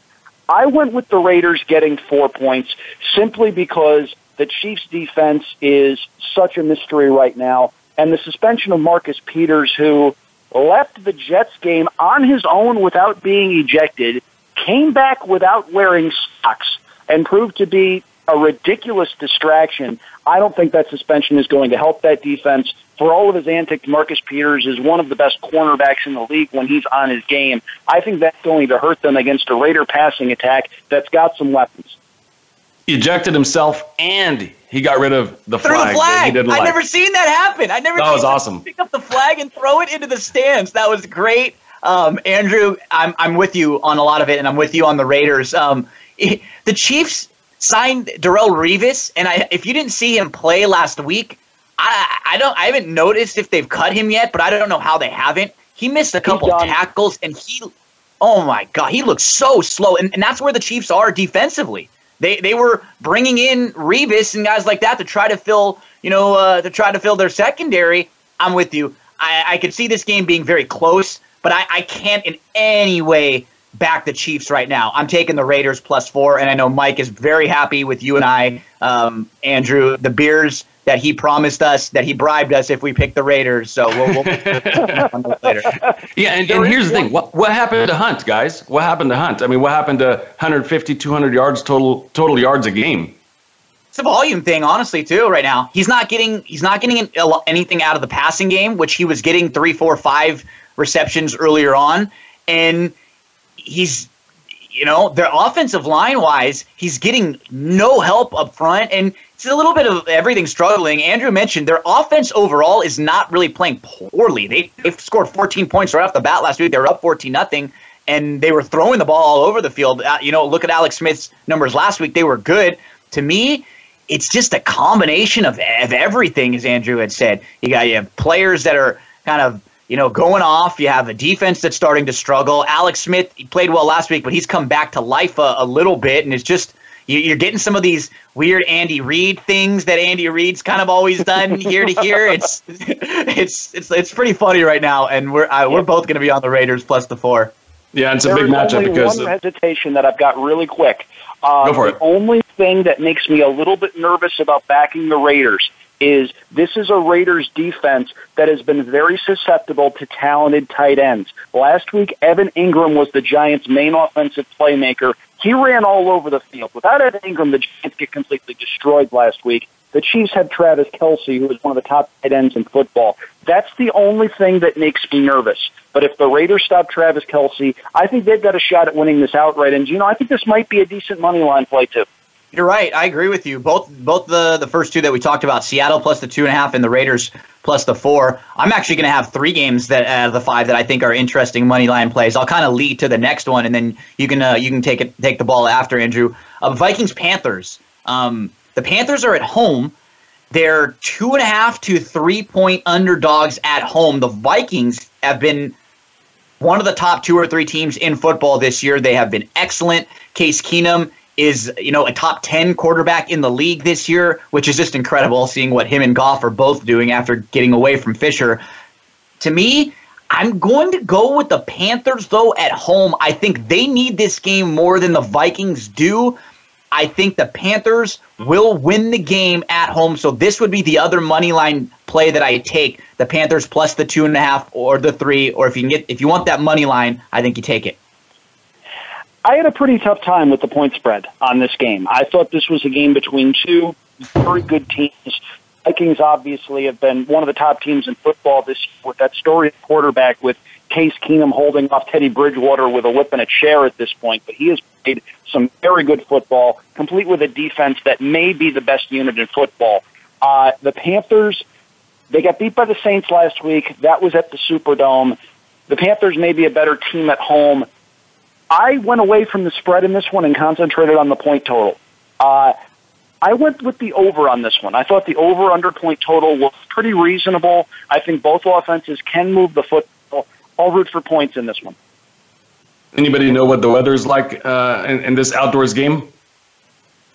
I went with the Raiders getting 4 points simply because the Chiefs' defense is such a mystery right now, and the suspension of Marcus Peters, who left the Jets game on his own without being ejected, came back without wearing socks, and proved to be a ridiculous distraction. I don't think that suspension is going to help that defense. For all of his antics, Marcus Peters is one of the best cornerbacks in the league when he's on his game. I think that's going to hurt them against a Raider passing attack that's got some weapons. He ejected himself, and he got rid of the flag. Threw the flag. He didn't I've like. never seen that happen. That was awesome. Pick up the flag and throw it into the stands. That was great. Andrew, I'm with you on a lot of it, and I'm with you on the Raiders. The Chiefs signed Darrelle Revis, and if you didn't see him play last week, I haven't noticed if they've cut him yet, but I don't know how they haven't. He missed a couple tackles, and oh my God, he looks so slow, and that's where the Chiefs are defensively. They were bringing in Revis and guys like that to try to fill their secondary. I'm with you. I could see this game being very close, but I can't in any way back the Chiefs right now. I'm taking the Raiders +4, and I know Mike is very happy with you and I, Andrew. The beers that he promised us, that he bribed us if we pick the Raiders. So we'll later. Yeah, and here's the thing. What happened to Hunt, guys? What happened to Hunt? I mean, what happened to 150, 200 yards total yards a game? It's a volume thing, honestly, too. Right now, he's not getting anything out of the passing game, which he was getting 3, 4, 5 receptions earlier on, and he's, their offensive line wise, he's getting no help up front, and it's a little bit of everything struggling. Andrew mentioned their offense overall is not really playing poorly. They've scored 14 points right off the bat last week. They were up 14-0, and they were throwing the ball all over the field. Look at Alex Smith's numbers last week. They were good. To me, it's just a combination of everything, as Andrew had said. You have players that are kind of going off. You have a defense that's starting to struggle. Alex Smith, he played well last week, but he's come back to life a little bit, and it's just you're getting some of these weird Andy Reid things that Andy Reid's kind of always done year to year. It's pretty funny right now, and we're both going to be on the Raiders +4. Yeah, it's a big matchup because one hesitation that I've got really quick. Go for it. The only thing that makes me a little bit nervous about backing the Raiders is this is a Raiders defense that has been very susceptible to talented tight ends. Last week, Evan Ingram was the Giants' main offensive playmaker. He ran all over the field. Without Evan Ingram, the Giants get completely destroyed last week. The Chiefs had Travis Kelce, who is one of the top tight ends in football. That's the only thing that makes me nervous. But if the Raiders stop Travis Kelce, I think they've got a shot at winning this outright. And, I think this might be a decent money line play, too. You're right. I agree with you. Both the first two that we talked about, Seattle +2.5 and the Raiders +4. I'm actually going to have 3 games that out of the 5 that I think are interesting money line plays. I'll kind of lead to the next one, and then you can take the ball after, Andrew. Vikings Panthers. The Panthers are at home. They're 2.5 to 3 point underdogs at home. The Vikings have been one of the top 2 or 3 teams in football this year. They have been excellent. Case Keenum is, a top 10 quarterback in the league this year, which is just incredible seeing what him and Goff are both doing after getting away from Fisher. To me, I'm going to go with the Panthers, though, at home. I think they need this game more than the Vikings do. I think the Panthers will win the game at home, so this would be the other money line play that I take, the Panthers plus the 2.5 or the 3, or if you want that money line, I think you take it. I had a pretty tough time with the point spread on this game. I thought this was a game between 2 very good teams. Vikings obviously have been one of the top teams in football this year with that storied quarterback with Case Keenum holding off Teddy Bridgewater with a whip and a chair at this point, but he has played some very good football, complete with a defense that may be the best unit in football. The Panthers, they got beat by the Saints last week. That was at the Superdome. The Panthers may be a better team at home. I went away from the spread in this one and concentrated on the point total. I went with the over on this one. I thought the over-under point total was pretty reasonable. I think both offenses can move the football. I'll root for points in this one. Anybody know what the weather is like in this outdoors game?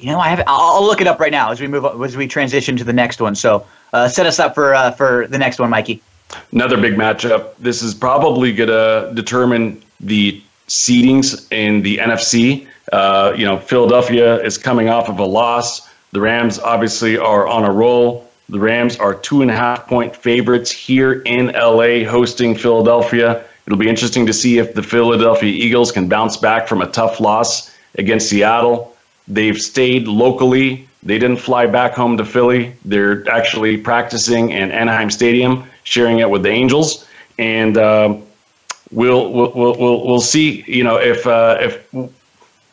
I'll look it up right now as we transition to the next one. So set us up for the next one, Mikey. Another big matchup. This is probably going to determine the seedings in the NFC. Philadelphia is coming off of a loss. The Rams obviously are on a roll. The Rams are 2.5-point favorites here in LA hosting Philadelphia. It'll be interesting to see if the Philadelphia Eagles can bounce back from a tough loss against Seattle. They've stayed locally. They didn't fly back home to Philly. They're actually practicing in Anaheim Stadium, sharing it with the Angels. And we'll see, if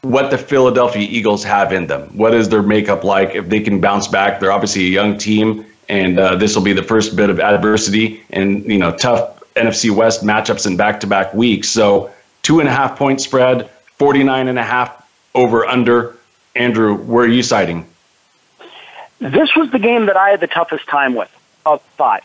what the Philadelphia Eagles have in them. What is their makeup like? If they can bounce back, they're obviously a young team, and this will be the first bit of adversity and tough NFC West matchups in back-to-back weeks. So 2.5-point spread, 49.5 over under. Andrew, where are you citing? This was the game that I had the toughest time with of 5.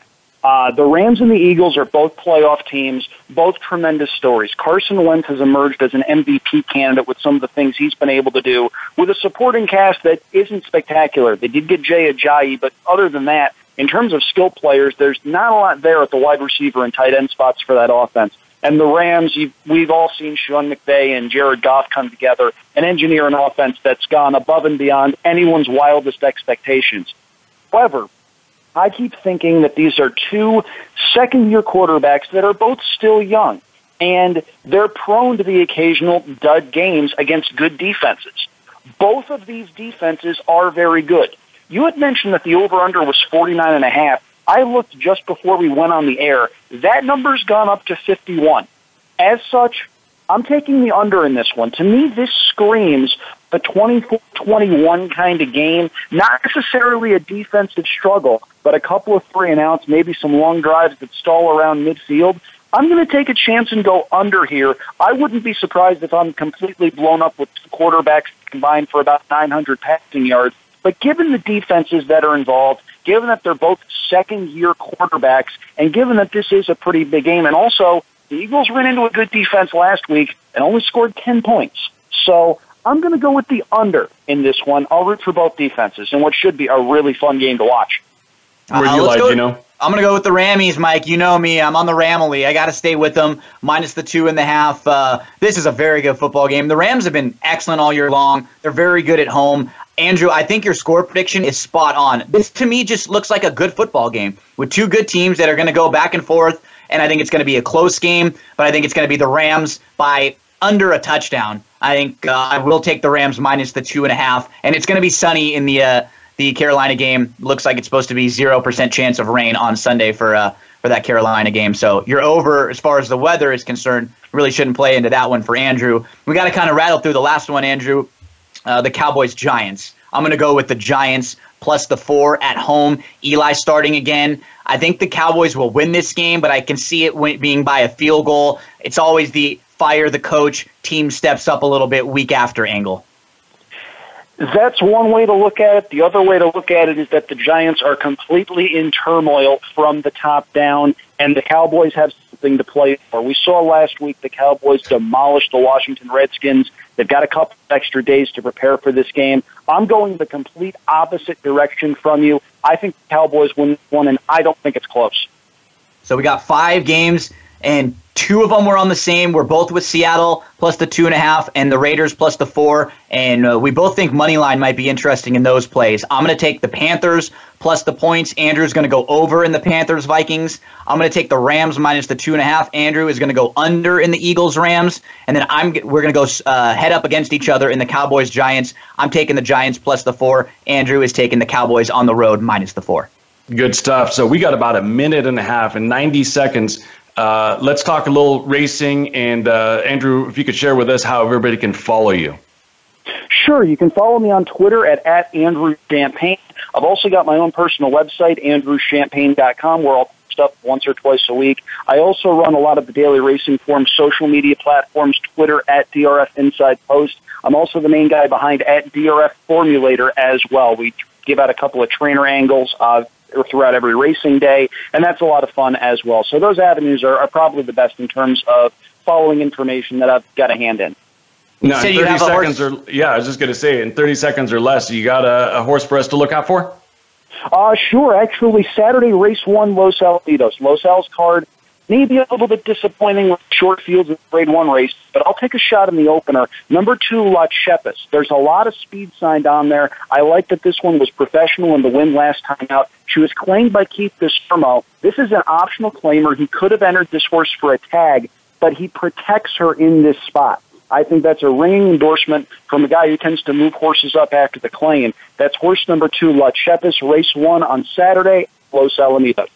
The Rams and the Eagles are both playoff teams, both tremendous stories. Carson Wentz has emerged as an MVP candidate with some of the things he's been able to do with a supporting cast that isn't spectacular. They did get Jay Ajayi, but other than that, in terms of skill players, there's not a lot there at the wide receiver and tight end spots for that offense. And the Rams, we've all seen Sean McVay and Jared Goff come together and engineer an offense that's gone above and beyond anyone's wildest expectations. However, I keep thinking that these are two second-year quarterbacks that are both still young, and they're prone to the occasional dud games against good defenses. Both of these defenses are very good. You had mentioned that the over-under was 49.5. I looked just before we went on the air. That number's gone up to 51. As such, I'm taking the under in this one. To me, this screams a 24-21 kind of game, not necessarily a defensive struggle, but a couple of 3-and-outs, maybe some long drives that stall around midfield. I'm going to take a chance and go under here. I wouldn't be surprised if I'm completely blown up with quarterbacks combined for about 900 passing yards. But given the defenses that are involved, given that they're both second-year quarterbacks, and given that this is a pretty big game, and also the Eagles ran into a good defense last week and only scored 10 points. So I'm going to go with the under in this one. I'll root for both defenses in what should be a really fun game to watch. Where do you like, I'm going to go with the Rammies, Mike. You know me. I'm on the Ramily. I got to stay with them, minus the 2.5. This is a very good football game. The Rams have been excellent all year long. They're very good at home. Andrew, I think your score prediction is spot on. This, to me, just looks like a good football game with two good teams that are going to go back and forth, and I think it's going to be a close game, but I think it's going to be the Rams by under a touchdown. I think I will take the Rams minus the 2.5, and it's going to be sunny in the Carolina game. Looks like it's supposed to be 0% chance of rain on Sunday for that Carolina game. So you're over as far as the weather is concerned. Really shouldn't play into that one for Andrew. We got to kind of rattle through the last one, Andrew. The Cowboys-Giants. I'm going to go with the Giants plus the 4 at home. Eli starting again. I think the Cowboys will win this game, but I can see it being by a field goal. It's always the fire the coach, team steps up a little bit week after angle. That's one way to look at it. The other way to look at it is that the Giants are completely in turmoil from the top down, and the Cowboys have something to play for. We saw last week the Cowboys demolish the Washington Redskins. They've got a couple extra days to prepare for this game. I'm going the complete opposite direction from you. I think the Cowboys win one, and I don't think it's close. So we got 5 games, and 2 of them were on the same. We're both with Seattle plus the 2.5 and the Raiders plus the 4. And we both think Moneyline might be interesting in those plays. I'm going to take the Panthers plus the points. Andrew's going to go over in the Panthers-Vikings. I'm going to take the Rams minus the 2.5. Andrew is going to go under in the Eagles-Rams. And then we're going to go head up against each other in the Cowboys-Giants. I'm taking the Giants plus the 4. Andrew is taking the Cowboys on the road minus the 4. Good stuff. So we got about a minute and a half and 90 seconds. Let's talk a little racing. And Andrew, if you could share with us how everybody can follow you. Sure. You can follow me on Twitter at Andrew Champagne. I've also got my own personal website, andrewchampagne.com, where I'll post stuff once or twice a week. I also run a lot of the Daily Racing Form social media platforms, Twitter at DRF Inside Post. I'm also the main guy behind at DRF Formulator as well. We give out a couple of trainer angles throughout every racing day, and that's a lot of fun as well. So those avenues are probably the best in terms of following information that I've got a hand in. No, in 30 seconds I was just going to say, in 30 seconds or less, you got a horse for us to look out for? Sure. Actually, Saturday, race 1, Los Alamitos. Los Al's card may be a little bit disappointing with short fields in grade 1 race, but I'll take a shot in the opener. Number 2, La Chepes. There's a lot of speed signed on there. I like that this one was professional in the win last time out. She was claimed by Keith Desormeaux. This is an optional claimer. He could have entered this horse for a tag, but he protects her in this spot. I think that's a ringing endorsement from a guy who tends to move horses up after the claim. That's horse number 2, La Chepes, race 1 on Saturday, Los Alamitos.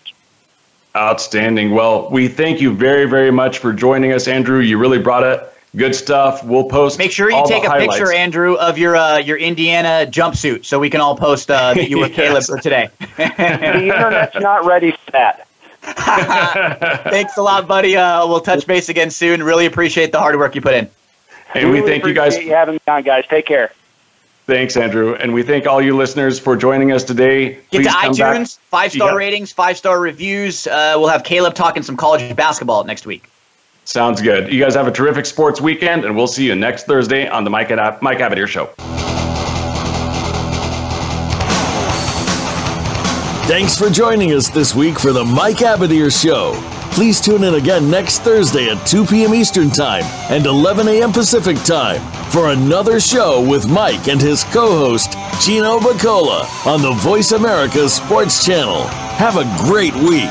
Outstanding. Well, we thank you very, very much for joining us, Andrew. You really brought it. Good stuff. We'll post. Make sure you take a picture, Andrew, of your Indiana jumpsuit so we can all post that you were Caleb for today. The internet's not ready for that. Thanks a lot, buddy. We'll touch base again soon. Really appreciate the hard work you put in. And we thank you guys. Appreciate you having me on, guys. Take care. Thanks, Andrew. And we thank all you listeners for joining us today. Get to iTunes, 5-star ratings, 5-star reviews. We'll have Caleb talking some college basketball next week. Sounds good. You guys have a terrific sports weekend, and we'll see you next Thursday on the Mike Abadir Show. Thanks for joining us this week for the Mike Abadir Show. Please tune in again next Thursday at 2 p.m. Eastern Time and 11 a.m. Pacific Time for another show with Mike and his co-host, Gino Bacola, on the Voice America Sports Channel. Have a great week.